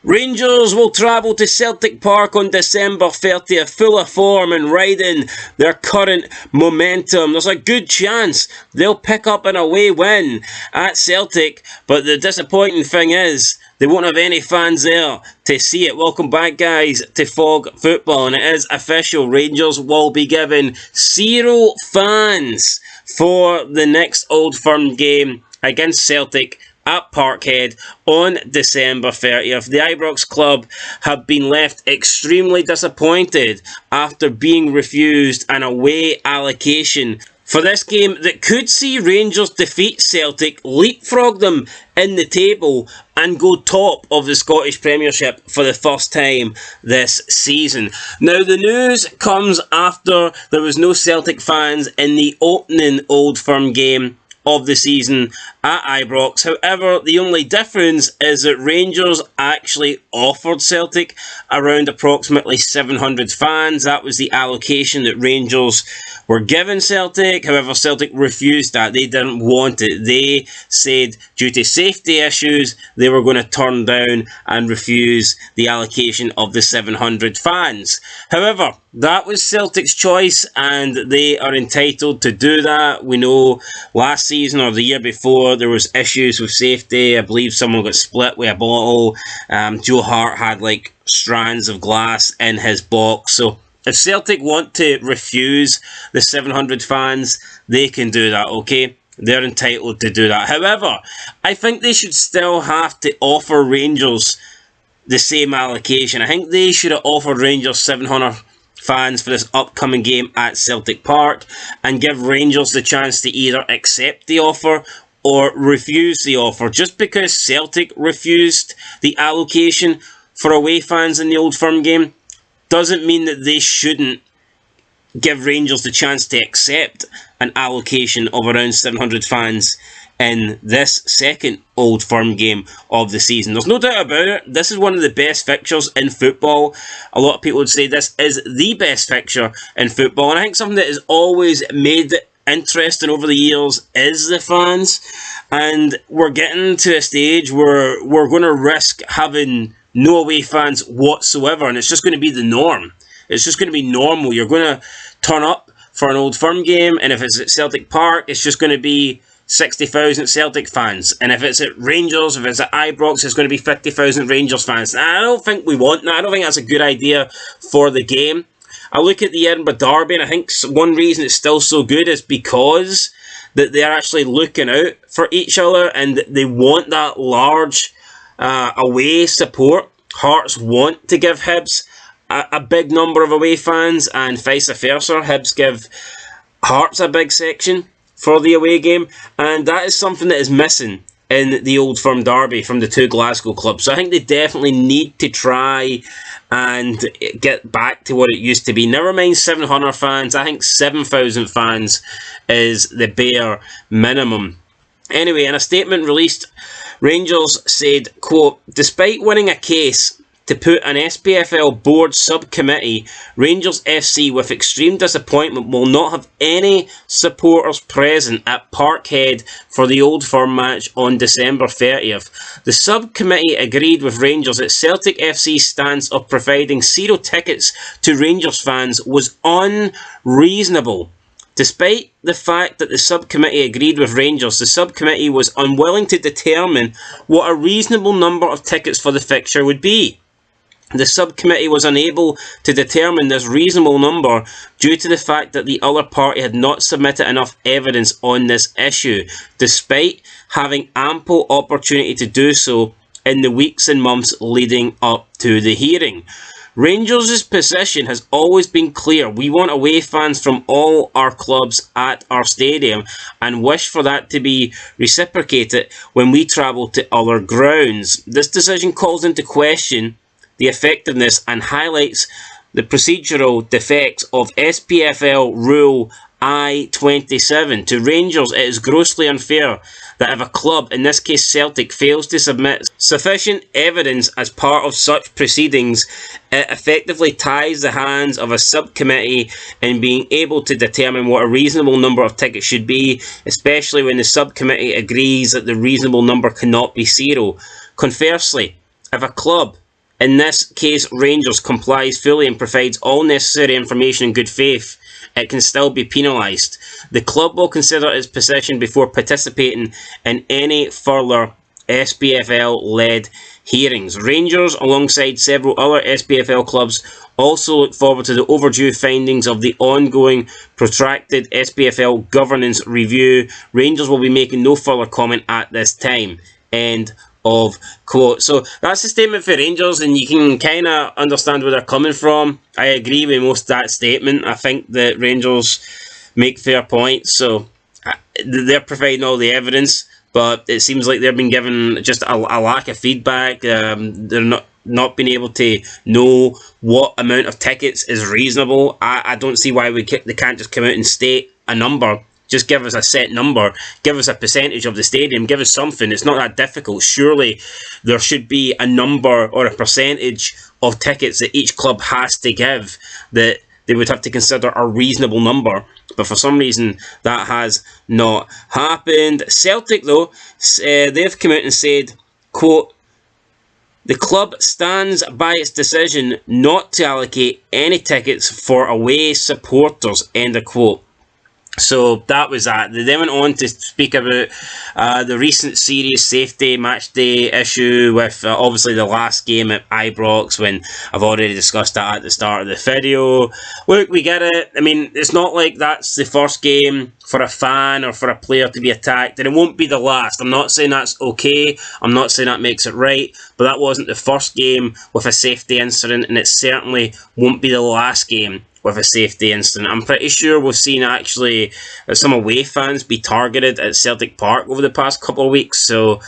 Rangers will travel to Celtic Park on December 30th, full of form and riding their current momentum. There's a good chance they'll pick up an away win at Celtic, but the disappointing thing is they won't have any fans there to see it. Welcome back, guys, to Fog Football, and it is official. Rangers will be given 0 fans for the next Old Firm game against Celtic at Parkhead on December 30th. The Ibrox club have been left extremely disappointed after being refused an away allocation for this game that could see Rangers defeat Celtic, leapfrog them in the table and go top of the Scottish Premiership for the first time this season. Now, the news comes after there was no Celtic fans in the opening Old Firm game of the season at Ibrox. However, the only difference is that Rangers actually offered Celtic around approximately 700 fans. That was the allocation that Rangers were given Celtic. However, Celtic refused that. They didn't want it. They said due to safety issues, they were going to turn down and refuse the allocation of the 700 fans. However, that was Celtic's choice and they are entitled to do that. We know last season or the year before there was issues with safety. I believe someone got split with a bottle. Joe Hart had like strands of glass in his box. So if Celtic want to refuse the 700 fans, they can do that, okay? They're entitled to do that. However, I think they should still have to offer Rangers the same allocation. I think they should have offered Rangers 700 fans for this upcoming game at Celtic Park and give Rangers the chance to either accept the offer or refuse the offer. Just because Celtic refused the allocation for away fans in the Old Firm game doesn't mean that they shouldn't give Rangers the chance to accept an allocation of around 700 fans in this second Old Firm game of the season. There's no doubt about it. This is one of the best fixtures in football. A lot of people would say this is the best fixture in football. And I think something that has always made it interesting over the years is the fans. And we're getting to a stage where we're going to risk having no away fans whatsoever. And it's just going to be the norm. It's just going to be normal. You're going to turn up for an Old Firm game. And if it's at Celtic Park, it's just going to be 60,000 Celtic fans, and if it's at Rangers, if it's at Ibrox, it's going to be 50,000 Rangers fans. And I don't think we want that. I don't think that's a good idea for the game. I look at the Edinburgh Derby, and I think one reason it's still so good is because that they're actually looking out for each other, and they want that large away support. Hearts want to give Hibs a big number of away fans, and vice versa. Hibs give Hearts a big section for the away game, and that is something that is missing in the Old Firm Derby from the two Glasgow clubs. So I think they definitely need to try and get back to what it used to be. Never mind 700 fans, I think 7,000 fans is the bare minimum. Anyway, in a statement released, Rangers said, quote, "Despite winning a case to put an SPFL board subcommittee, Rangers FC, with extreme disappointment, will not have any supporters present at Parkhead for the Old Firm match on December 30th. The subcommittee agreed with Rangers that Celtic FC's stance of providing 0 tickets to Rangers fans was unreasonable. Despite the fact that the subcommittee agreed with Rangers, the subcommittee was unwilling to determine what a reasonable number of tickets for the fixture would be. The subcommittee was unable to determine this reasonable number due to the fact that the other party had not submitted enough evidence on this issue, despite having ample opportunity to do so in the weeks and months leading up to the hearing. Rangers' position has always been clear. We want away fans from all our clubs at our stadium and wish for that to be reciprocated when we travel to other grounds. This decision calls into question the effectiveness and highlights the procedural defects of SPFL Rule I-27. To Rangers, it is grossly unfair that if a club, in this case Celtic, fails to submit sufficient evidence as part of such proceedings, it effectively ties the hands of a subcommittee in being able to determine what a reasonable number of tickets should be, especially when the subcommittee agrees that the reasonable number cannot be 0. Conversely, if a club In this case, Rangers complies fully and provides all necessary information in good faith, it can still be penalised. The club will consider its position before participating in any further SPFL-led hearings. Rangers, alongside several other SPFL clubs, also look forward to the overdue findings of the ongoing protracted SPFL governance review. Rangers will be making no further comment at this time. End of quote. So that's the statement for Rangers, and you can kind of understand where they're coming from. I agree with most of that statement. I think that Rangers make fair points, so they're providing all the evidence, but it seems like they've been given just a lack of feedback. They're not being able to know what amount of tickets is reasonable. I don't see why they can't just come out and state a number. Just give us a set number, give us a percentage of the stadium, give us something. It's not that difficult. Surely there should be a number or a percentage of tickets that each club has to give that they would have to consider a reasonable number. But for some reason, that has not happened. Celtic, though, they've come out and said, quote, the club stands by its decision not to allocate any tickets for away supporters, end of quote. So that was that. They then went on to speak about the recent serious safety match day issue with obviously the last game at Ibrox, when I've already discussed that at the start of the video. Look, we get it. I mean, it's not like that's the first game for a fan or for a player to be attacked, and it won't be the last. I'm not saying that's okay. I'm not saying that makes it right, but that wasn't the first game with a safety incident, and it certainly won't be the last game with a safety incident. I'm pretty sure we've seen actually some away fans be targeted at Celtic Park over the past couple of weeks. So,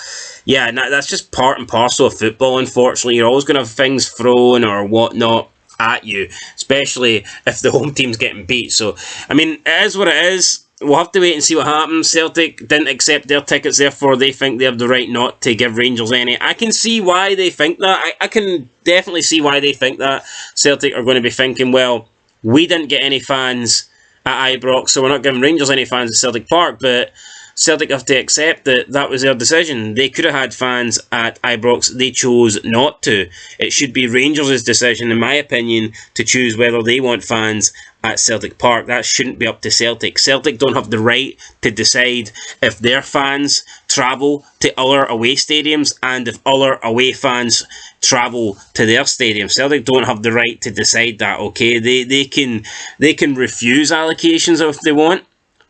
yeah, that's just part and parcel of football, unfortunately. You're always going to have things thrown or whatnot at you, especially if the home team's getting beat. So, I mean, it is what it is. We'll have to wait and see what happens. Celtic didn't accept their tickets, therefore they think they have the right not to give Rangers any. I can see why they think that. I can definitely see why they think that. Celtic are going to be thinking, well, we didn't get any fans at Ibrox, so we're not giving Rangers any fans at Celtic Park, but Celtic have to accept that that was their decision. They could have had fans at Ibrox, they chose not to. It should be Rangers' decision, in my opinion, to choose whether they want fans at Celtic Park. That shouldn't be up to Celtic. Celtic don't have the right to decide if their fans travel to other away stadiums and if other away fans travel to their stadium. Celtic don't have the right to decide that, okay? They can refuse allocations if they want,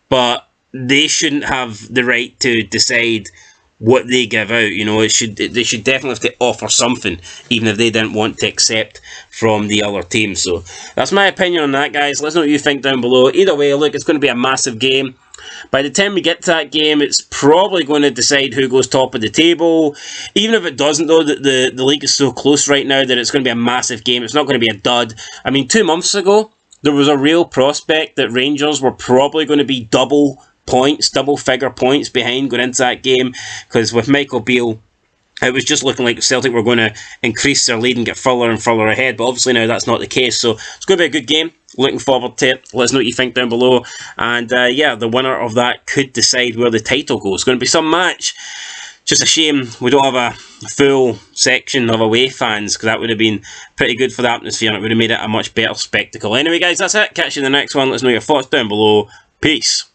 but they shouldn't have the right to decide what they give out. You know, they should definitely have to offer something, even if they didn't want to accept from the other team. So that's my opinion on that, guys. Let us know what you think down below. Either way, look, it's going to be a massive game. By the time we get to that game, it's probably going to decide who goes top of the table. Even if it doesn't, though, the league is so close right now that it's going to be a massive game. It's not going to be a dud. I mean, 2 months ago, there was a real prospect that Rangers were probably going to be double-figure points behind going into that game, because with Michael Beale, it was just looking like Celtic were going to increase their lead and get further and further ahead, but obviously now that's not the case. So it's going to be a good game. Looking forward to it. Let us know what you think down below. And yeah, the winner of that could decide where the title goes. It's going to be some match. Just a shame we don't have a full section of away fans, because that would have been pretty good for the atmosphere and it would have made it a much better spectacle. Anyway, guys, that's it. Catch you in the next one. Let us know your thoughts down below. Peace.